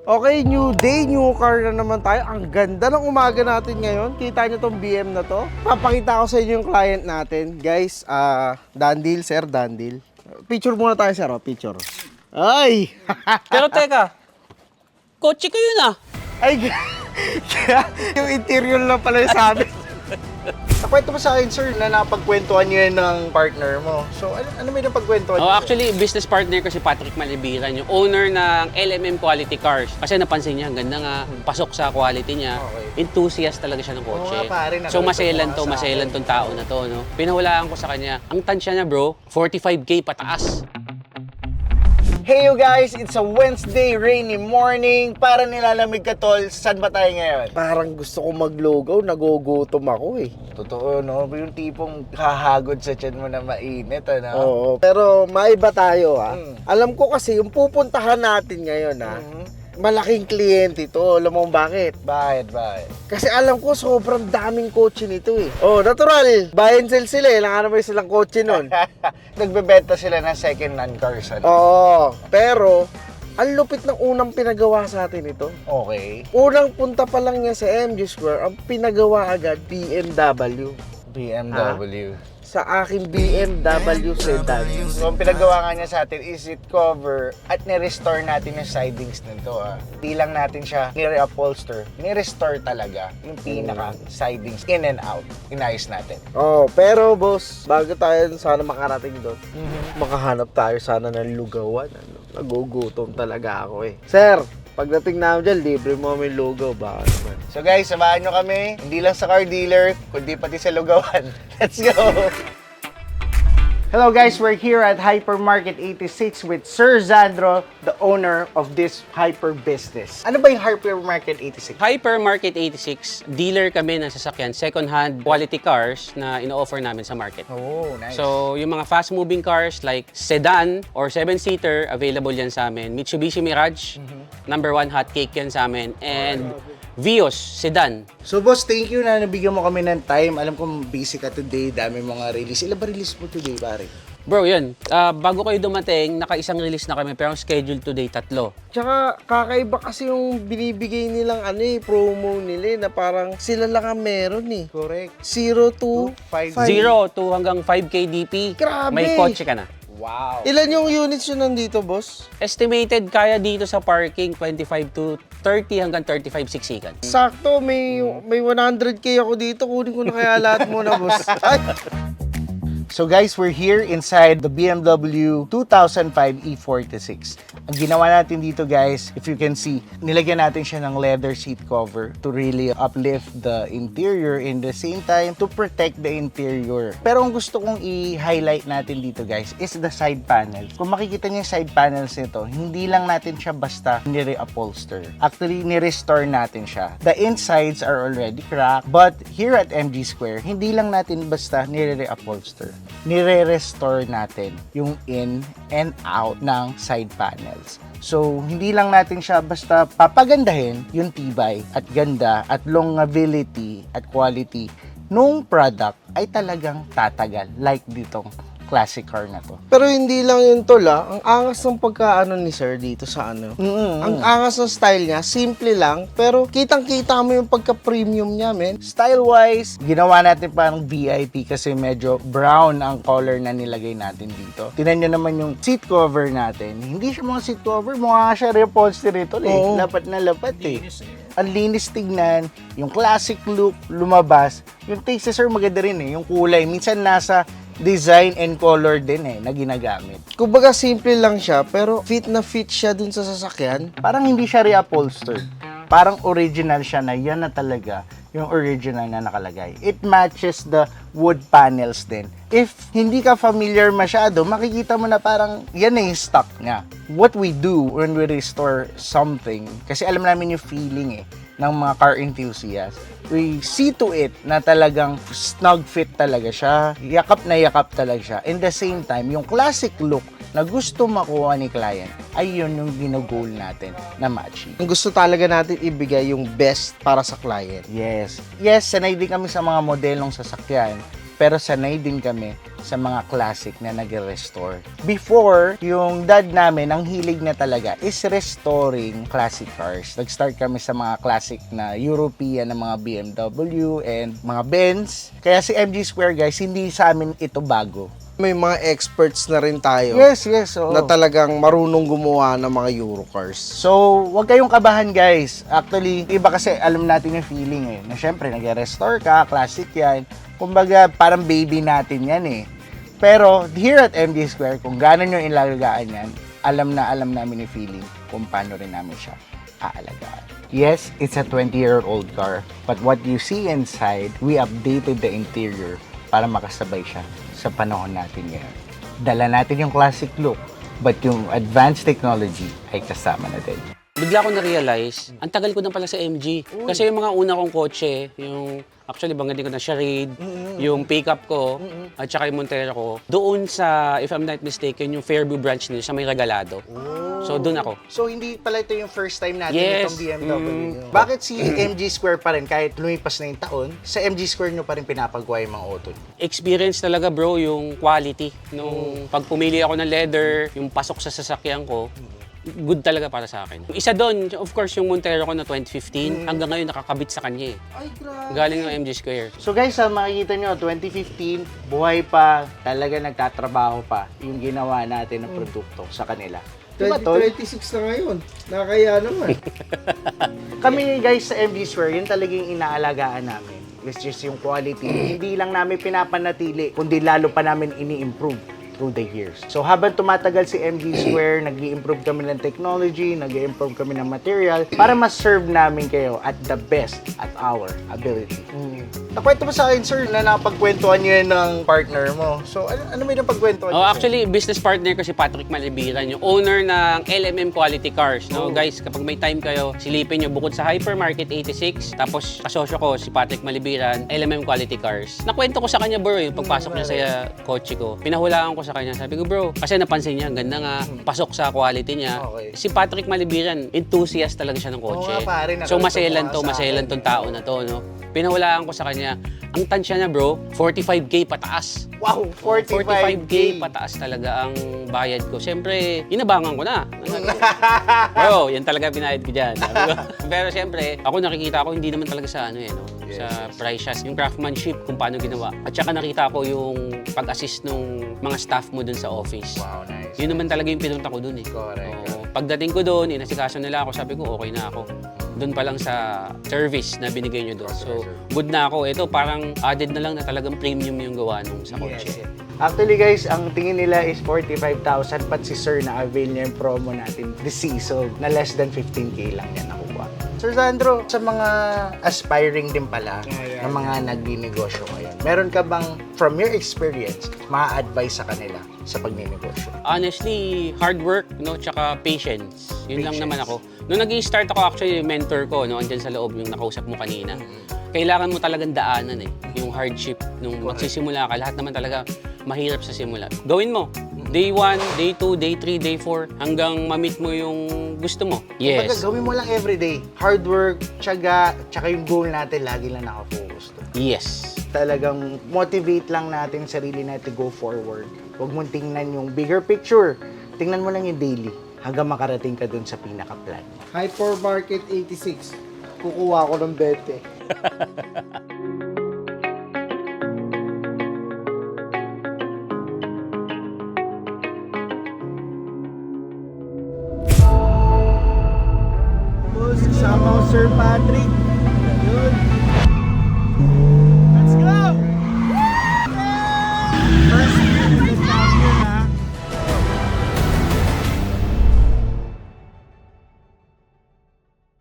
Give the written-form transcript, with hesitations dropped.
Okay, new day, new car na naman tayo. Ang ganda ng umaga natin ngayon. Kita nyo tong BM na to. Papakita ko sa inyo yung client natin. Guys, Dandil, sir, Dandil. Picture muna tayo, sir. Picture. Ay! Pero teka, kotse ko yun ah. Ay, yung interior lang pala yung sabi. Nakwento mo sa akin, sir, na napagkwentuhan niyo yan ng partner mo. So, ano may napagkwentuhan Oh, niyo? actually, business partner ko si Patrick Malibiran, yung owner ng LMM Quality Cars. Kasi napansin niya, ang ganda nga, pasok sa quality niya. Okay. Enthusiast talaga siya ng kotse. Oo nga, pare, So, nakalimutan mo maselan sa tong tao na to, no? Pinahulaan ko sa kanya, ang tansya niya, bro, 45K pataas. Hey you guys, it's a Wednesday rainy morning. Para nilalamig ka, tol. Saan ba tayo ngayon? Parang gusto ko maglogaw, nagugutom ako eh. Totoo, no? Yung tipong hahagod sa tiyan mo na mainit, ano? Oo, pero maiba tayo, ha? Alam ko kasi, yung pupuntahan natin ngayon, ha? Malaking kliyente ito. Alam mo bakit? Bakit? Kasi alam ko, sobrang daming kotse nito eh. Oh, natural. Buy and sell sila eh. Nakano ba silang kotse nun? Nagbebenta sila ng second-hand cars. Oo. Pero, ang lupit ng unang pinagawa sa atin ito. Okay. Unang punta pa lang niya sa MG Square, ang pinagawa agad, BMW. BMW. Sa aking BMW sedan. So, ang pinagawa nga niya sa atin is seat cover at ni-restore natin yung sidings nito. Di lang natin siya ni-reupholster. Ni-restore talaga yung pinaka-sidings in and out. Inayos natin. Oh, pero boss, bago tayo sana makarating doon, makahanap tayo sana ng lugawan. Nagugutom talaga ako eh. Sir, pagdating namin dyan, libre mo may lugaw. Baka naman. So guys, samahan nyo kami. Hindi lang sa car dealer, kundi pati sa lugawan. Let's go! Hello guys, we're here at Hypermarket 86 with Sir Zandro, the owner of this hyper business. Ano ba yung Hypermarket 86? Hypermarket 86, dealer kami ng sasakyan, second-hand quality cars na ino-offer namin sa market. Oh, nice. So, yung mga fast-moving cars like sedan or 7-seater, available yan sa amin. Mitsubishi Mirage, number 1 hot cake yan sa amin. And Vios, sedan. So boss, thank you na nabigyan mo kami ng time. Alam ko busy ka today, dami mga release. Ilan ba release mo today, pare? Bro, yun. Bago kayo dumating, naka-isang release na kami, pero ang schedule today, 3. Tsaka kakaiba kasi yung binibigay nilang promo nila na parang sila lang ang meron eh. Correct. 0 to 5. 0 to hanggang 5K DP. Grabe! May kotse ka na. Wow. Ilan yung units yun nandito, boss? Estimated kaya dito sa parking, 25 to 30 hanggang 35 siksikan. Sakto, may 100K ako dito. Kunin ko na kaya lahat muna, boss. Ay! So guys, we're here inside the BMW 2005 E46. Ang ginawa natin dito guys, if you can see, nilagyan natin siya ng leather seat cover to really uplift the interior in the same time to protect the interior. Pero ang gusto kong i-highlight natin dito guys is the side panels. Kung makikita niyo yung side panels nito, hindi lang natin siya basta nire-upholster. Actually, ni-restore natin siya. The insides are already cracked, but here at MG Square, hindi lang natin basta nire-upholster. Nire-restore natin yung in and out ng side panels. So, hindi lang natin siya basta papagandahin yung tibay at ganda at longevity at quality nung product ay talagang tatagal like ditong classic car na to. Pero hindi lang yun tol ang angas ng pagkaano ni sir dito sa ano. Ang angas ng style niya, simple lang, pero kitang-kita mo yung pagka-premium niya, men. Style-wise, ginawa natin parang VIP kasi medyo brown ang color na nilagay natin dito. Tingnan nyo naman yung seat cover natin. Hindi siya mga seat cover, mukha siya reupholstery tol eh. Lapat na lapat eh. Ang linis tignan, yung classic look lumabas. Yung taste sir maganda rin eh, yung kulay. Minsan nasa design and color din eh na ginagamit. Kumbaga simple lang siya pero fit na fit siya dun sa sasakyan. Parang hindi siya reupholstered. Parang original siya na yan na talaga yung original na nakalagay. It matches the wood panels din. If hindi ka familiar masyado, makikita mo na parang yan na yung stock niya. What we do when we restore something, kasi alam namin yung feeling eh ng mga car enthusiasts, we see to it na talagang snug fit talaga siya, yakap na yakap talaga siya. In the same time, yung classic look na gusto makuha ni client, ay yun yung ginugol natin na matching. Gusto talaga natin ibigay yung best para sa client. Yes. Yes, sanay din kami sa mga modelong sasakyan pero sanay din kami sa mga classic na nag-restore. Before, yung dad namin, ang hilig na talaga is restoring classic cars. Nag-start kami sa mga classic na European na mga BMW and mga Benz. Kaya si MG Square, guys, hindi sa amin ito bago. May mga experts na rin tayo Yes, oo. na talagang marunong gumawa ng mga Eurocars. So, huwag kayong kabahan, guys. Actually, iba kasi alam natin yung feeling eh. Na syempre, nag-restore ka, classic yan. Kumbaga, parang baby natin yan eh. Pero, here at MG Square, kung gano'n yung ilalagaan yan, alam namin yung feeling kung paano rin namin siya aalagaan. Yes, it's a 20-year-old car. But what you see inside, we updated the interior para makasabay siya sa panahon natin ngayon. Dala natin yung classic look, but yung advanced technology ay kasama na din. Bigla ko na-realize, ang tagal ko na pala sa MG. Kasi yung mga una kong kotse, yung actually banggitin ko na Charade, yung pickup ko, at saka yung Montero ko, doon sa, if I'm not mistaken, yung Fairview branch nila sa may Regalado. So doon ako. So hindi pala ito yung first time natin Yes. itong BMW. Bakit si MG Square pa rin, kahit lumipas na yung taon, sa MG Square nyo pa rin pinapagawa yung mga auto nyo? Experience talaga bro, yung quality. Nung pag pumili ako ng leather, yung pasok sa sasakyan ko, good talaga para sa akin. Isa doon, of course, yung Montero ko na 2015, hanggang ngayon nakakabit sa kanya eh. Ay, grabe. Galing ng MG Square. So guys, makikita nyo, 2015, buhay pa, talaga nagtatrabaho pa yung ginawa natin ng produkto sa kanila. Diba, tol? 2026 na ngayon. Nakakaya naman. Kami guys sa MG Square, yun talagang inaalagaan namin. Which is yung quality. Hindi lang namin pinapanatili, kundi lalo pa namin ini-improve through the years. So habang tumatagal si MG Square, nag-i-improve kami ng technology, nag-i-improve kami ng material para ma-serve namin kayo at the best at our ability. Nakwento mo sa akin, sir, na napagkwentuhan niyo yan ng partner mo. So ano may napagkwentuhan Oh, niyo, sir? actually, business partner ko si Patrick Malibiran, yung owner ng LMM Quality Cars. No, guys, kapag may time kayo, silipin nyo bukod sa Hypermarket 86, tapos kasosyo ko si Patrick Malibiran, LMM Quality Cars. Nakwento ko sa kanya, bro, yung pagpasok niya sa kotse ko. Pinahulaan ko sa kanya. Sabi ko, bro, kasi napansin niya, ang ganda nga, pasok sa quality niya. Okay. Si Patrick Malibiran, enthusiast talaga siya ng kotse. Oo nga, pare, So nakita mo maselan sa tong tao na to, no? Pinahulaan ko sa kanya, ang tansya niya, bro, 45K pataas. Wow, 45K pataas talaga ang bayad ko. Siyempre, inabangan ko na. Bro, yan talaga binayad ko dyan. Pero siyempre, ako nakikita ko, hindi naman talaga sa ano eh, no? Sa price siya. Yung craftsmanship, kung paano ginawa. At saka nakita ko yung pag-assist ng mga staff mo dun sa office. Wow, nice. Yun naman talaga yung pinunta ko dun eh. Correct. Oo. Pagdating ko doon, inasikaso nila ako, sabi ko, okay na ako. Doon pa lang sa service na binigay nyo doon. So, good na ako. Ito parang added na lang na talagang premium yung gawa nung sa kotse. Yes. Actually guys, ang tingin nila is 45,000, but si Sir na-avail niya yung promo natin this season na less than 15K lang yan nakuha. Sir Sandro, sa mga aspiring din pala na mga nagninegosyo ngayon, meron ka bang, from your experience, ma-advise sa kanila sa pagninegosyo? Honestly, hard work, no, tsaka patience. Yun lang Patience. naman ako. Nung nag-i-start ako, actually, yung mentor ko, no, andyan sa loob, yung nakausap mo kanina. Kailangan mo talagang daanan eh. Yung hardship, nung magsisimula ka, lahat naman talaga mahirap sa simula. Gawin mo. Day 1, day 2, day 3, day 4, hanggang ma-meet mo yung gusto mo. Kumbaga, Yes. gawin mo lang everyday. Hard work, tiyaga, tsaka yung goal natin, lagi lang nakafocus doon. Yes. Talagang motivate lang natin sarili natin to go forward. Huwag mong tingnan yung bigger picture. Tingnan mo lang yung daily hanggang makarating ka dun sa pinaka-plan. Hypermarket 86. Kukuha ko ng 20. Boss, kasama ko Sir Patrick. Yun.